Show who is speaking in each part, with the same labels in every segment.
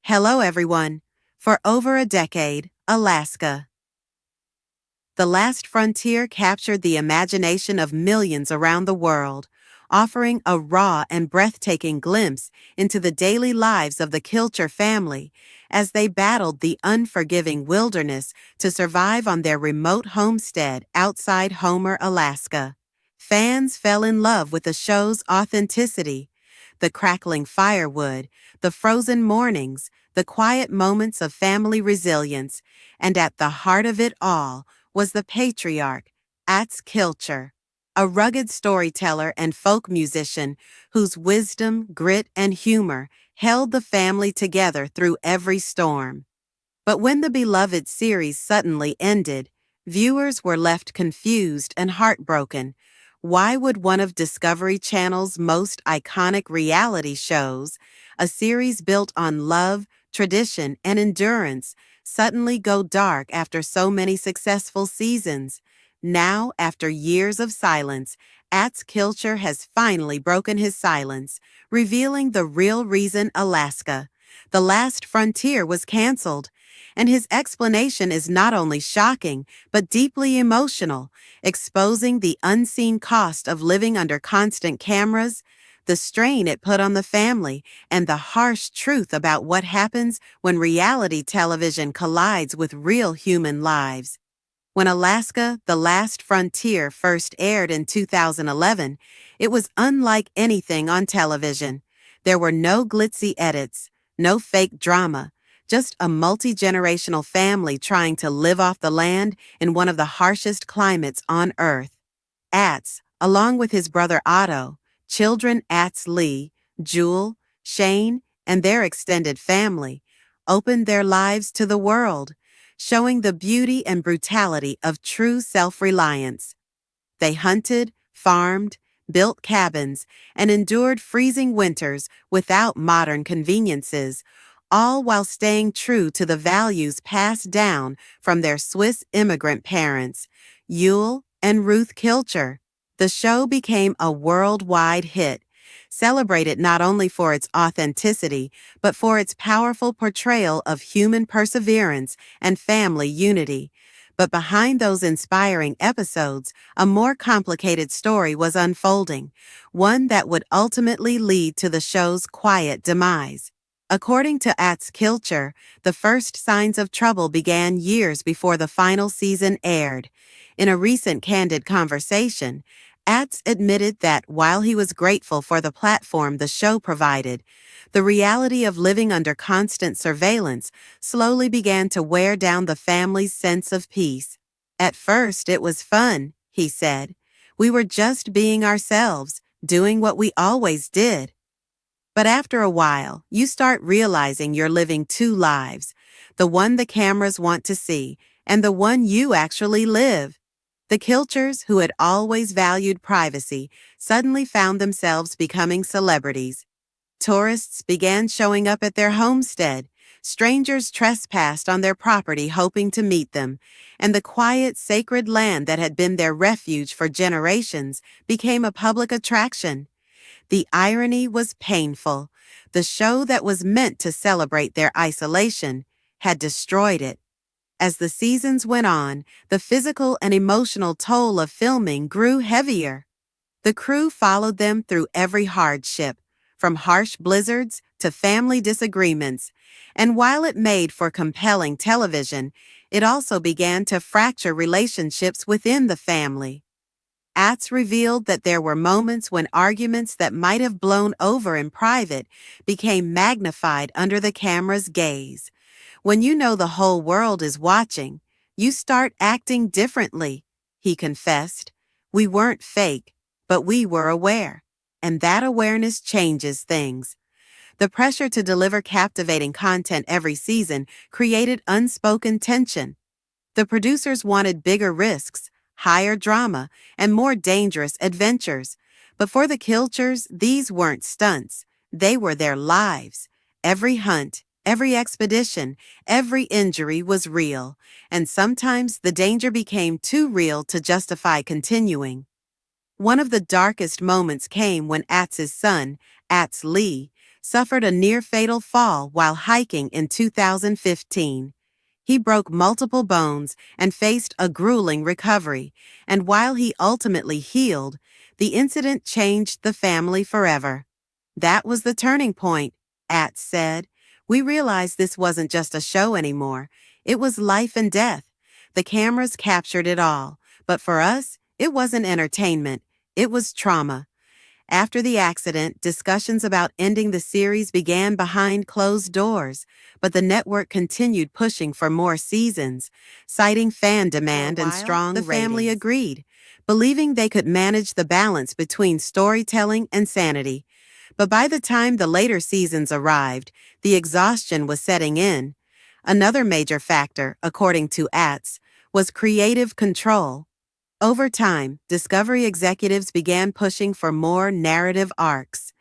Speaker 1: Hello everyone. For over a decade, Alaska. The Last Frontier captured the imagination of millions around the world, offering a raw and breathtaking glimpse into the daily lives of the Kilcher family as they battled the unforgiving wilderness to survive on their remote homestead outside Homer, Alaska. Fans fell in love with the show's authenticity, the crackling firewood, the frozen mornings, the quiet moments of family resilience, and at the heart of it all was the patriarch, Atz Kilcher, a rugged storyteller and folk musician whose wisdom, grit, and humor held the family together through every storm. But when the beloved series suddenly ended, viewers were left confused and heartbroken. Why would one of Discovery Channel's most iconic reality shows, a series built on love, tradition, and endurance, suddenly go dark after so many successful seasons? Now, after years of silence, Atz Kilcher has finally broken his silence, revealing the real reason Alaska, The Last Frontier, was canceled. And his explanation is not only shocking, but deeply emotional, exposing the unseen cost of living under constant cameras, the strain it put on the family, and the harsh truth about what happens when reality television collides with real human lives. When Alaska, The Last Frontier first aired in 2011, it was unlike anything on television. There were no glitzy edits, no fake drama, just a multi-generational family trying to live off the land in one of the harshest climates on Earth. Atz, along with his brother Otto, children Atz Lee, Jewel, Shane, and their extended family, opened their lives to the world, showing the beauty and brutality of true self-reliance. They hunted, farmed, built cabins, and endured freezing winters without modern conveniences, all while staying true to the values passed down from their Swiss immigrant parents, Yule and Ruth Kilcher. The show became a worldwide hit, celebrated not only for its authenticity, but for its powerful portrayal of human perseverance and family unity. But behind those inspiring episodes, a more complicated story was unfolding, one that would ultimately lead to the show's quiet demise. According to Atz Kilcher, the first signs of trouble began years before the final season aired. In a recent candid conversation, Atz admitted that while he was grateful for the platform the show provided, the reality of living under constant surveillance slowly began to wear down the family's sense of peace. At first, it was fun, he said. We were just being ourselves, doing what we always did. But after a while, you start realizing you're living two lives, the one the cameras want to see, and the one you actually live. The Kilchers, who had always valued privacy, suddenly found themselves becoming celebrities. Tourists began showing up at their homestead, strangers trespassed on their property hoping to meet them, and the quiet, sacred land that had been their refuge for generations became a public attraction. The irony was painful. The show that was meant to celebrate their isolation had destroyed it. As the seasons went on, the physical and emotional toll of filming grew heavier. The crew followed them through every hardship, from harsh blizzards to family disagreements, and while it made for compelling television, it also began to fracture relationships within the family. Atz revealed that there were moments when arguments that might have blown over in private became magnified under the camera's gaze. When you know the whole world is watching, you start acting differently, he confessed. We weren't fake, but we were aware, and that awareness changes things. The pressure to deliver captivating content every season created unspoken tension. The producers wanted bigger risks, higher drama, and more dangerous adventures. But for the Kilchers, these weren't stunts. They were their lives. Every hunt, every expedition, every injury was real, and sometimes the danger became too real to justify continuing. One of the darkest moments came when Atz's son, Atz Lee, suffered a near-fatal fall while hiking in 2015. He broke multiple bones and faced a grueling recovery, and while he ultimately healed, the incident changed the family forever. That was the turning point, Atz said. We realized this wasn't just a show anymore. It was life and death. The cameras captured it all, but for us, it wasn't entertainment. It was trauma. After the accident, discussions about ending the series began behind closed doors, but the network continued pushing for more seasons, citing fan demand and strong ratings. The family agreed, believing they could manage the balance between storytelling and sanity. But by the time the later seasons arrived, the exhaustion was setting in. Another major factor, according to Atz, was creative control. Over time, Discovery executives began pushing for more narrative arcs,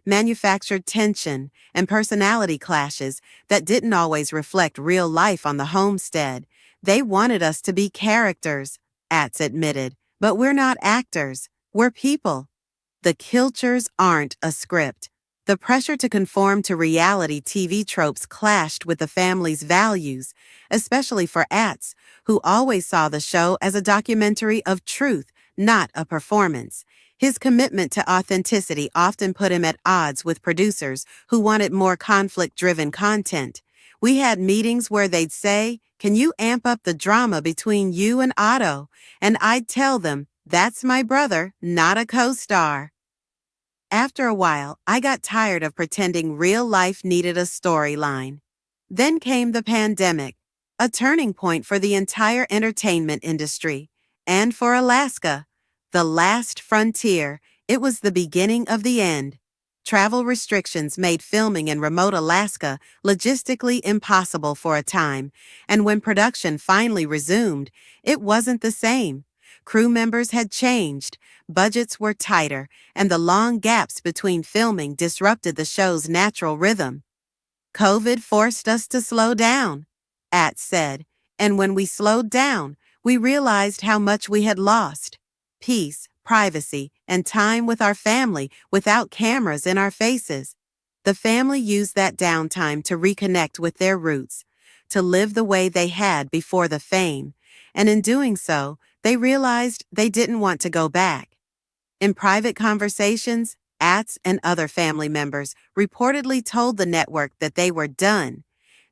Speaker 1: manufactured tension, and personality clashes that didn't always reflect real life on the homestead. They wanted us to be characters, Atz admitted, but we're not actors, we're people. The Kilchers aren't a script. The pressure to conform to reality TV tropes clashed with the family's values, especially for Atz, who always saw the show as a documentary of truth, not a performance. His commitment to authenticity often put him at odds with producers who wanted more conflict-driven content. We had meetings where they'd say, "Can you amp up the drama between you and Otto?" And I'd tell them, "That's my brother, not a co-star." After a while, I got tired of pretending real life needed a storyline. Then came the pandemic, a turning point for the entire entertainment industry. And for Alaska, the last frontier, it was the beginning of the end. Travel restrictions made filming in remote Alaska logistically impossible for a time, and when production finally resumed, it wasn't the same. Crew members had changed, budgets were tighter, and the long gaps between filming disrupted the show's natural rhythm. COVID forced us to slow down, Atz said, and when we slowed down, we realized how much we had lost. Peace, privacy, and time with our family without cameras in our faces. The family used that downtime to reconnect with their roots, to live the way they had before the fame, and in doing so, they realized they didn't want to go back. In private conversations, Atz and other family members reportedly told the network that they were done.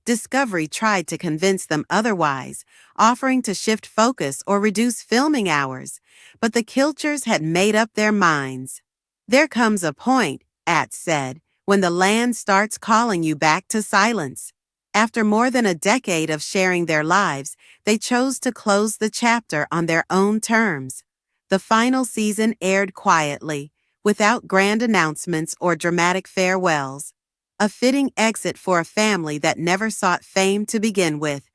Speaker 1: Discovery tried to convince them otherwise, offering to shift focus or reduce filming hours, but the Kilchers had made up their minds. There comes a point, Atz said, when the land starts calling you back to silence. After more than a decade of sharing their lives, they chose to close the chapter on their own terms. The final season aired quietly, without grand announcements or dramatic farewells. A fitting exit for a family that never sought fame to begin with.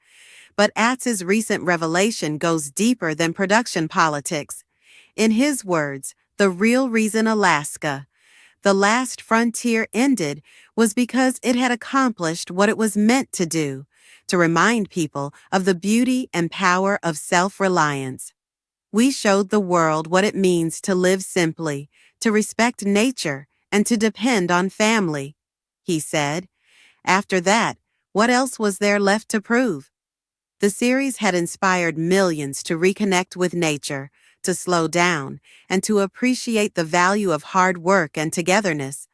Speaker 1: But Atz's recent revelation goes deeper than production politics. In his words, the real reason Alaska, the last frontier, ended was because it had accomplished what it was meant to do, to remind people of the beauty and power of self-reliance. We showed the world what it means to live simply, to respect nature, and to depend on family, he said. After that, what else was there left to prove? The series had inspired millions to reconnect with nature, to slow down, and to appreciate the value of hard work and togetherness.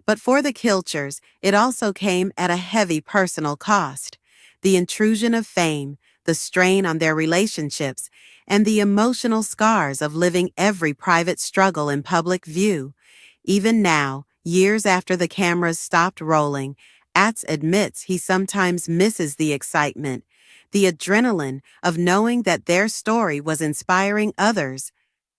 Speaker 1: But for the Kilchers, it also came at a heavy personal cost. The intrusion of fame, the strain on their relationships, and the emotional scars of living every private struggle in public view. Even now, years after the cameras stopped rolling, Atz admits he sometimes misses the excitement, the adrenaline of knowing that their story was inspiring others,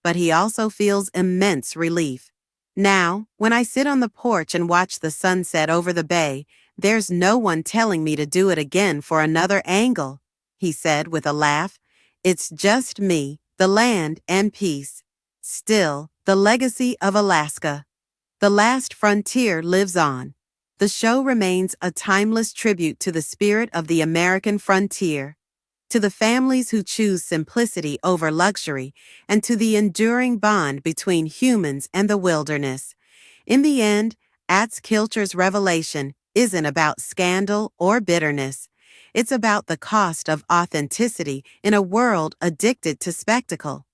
Speaker 1: but he also feels immense relief. Now, when I sit on the porch and watch the sunset over the bay, there's no one telling me to do it again for another angle, he said with a laugh. It's just me, the land, and peace. Still, the legacy of Alaska. The last frontier lives on. The show remains a timeless tribute to the spirit of the American frontier, to the families who choose simplicity over luxury, and to the enduring bond between humans and the wilderness. In the end, Atz Kilcher's revelation isn't about scandal or bitterness. It's about the cost of authenticity in a world addicted to spectacle.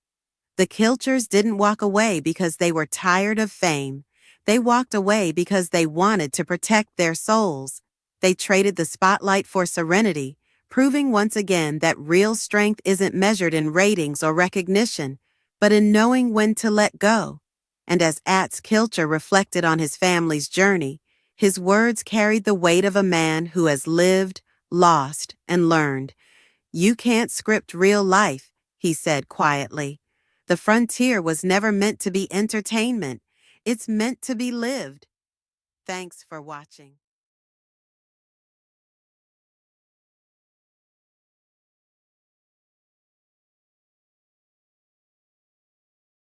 Speaker 1: The Kilchers didn't walk away because they were tired of fame. They walked away because they wanted to protect their souls. They traded the spotlight for serenity, proving once again that real strength isn't measured in ratings or recognition, but in knowing when to let go. And as Atz Kilcher reflected on his family's journey, his words carried the weight of a man who has lived, lost, and learned. "You can't script real life," he said quietly. "The frontier was never meant to be entertainment. It's meant to be lived." Thanks for watching.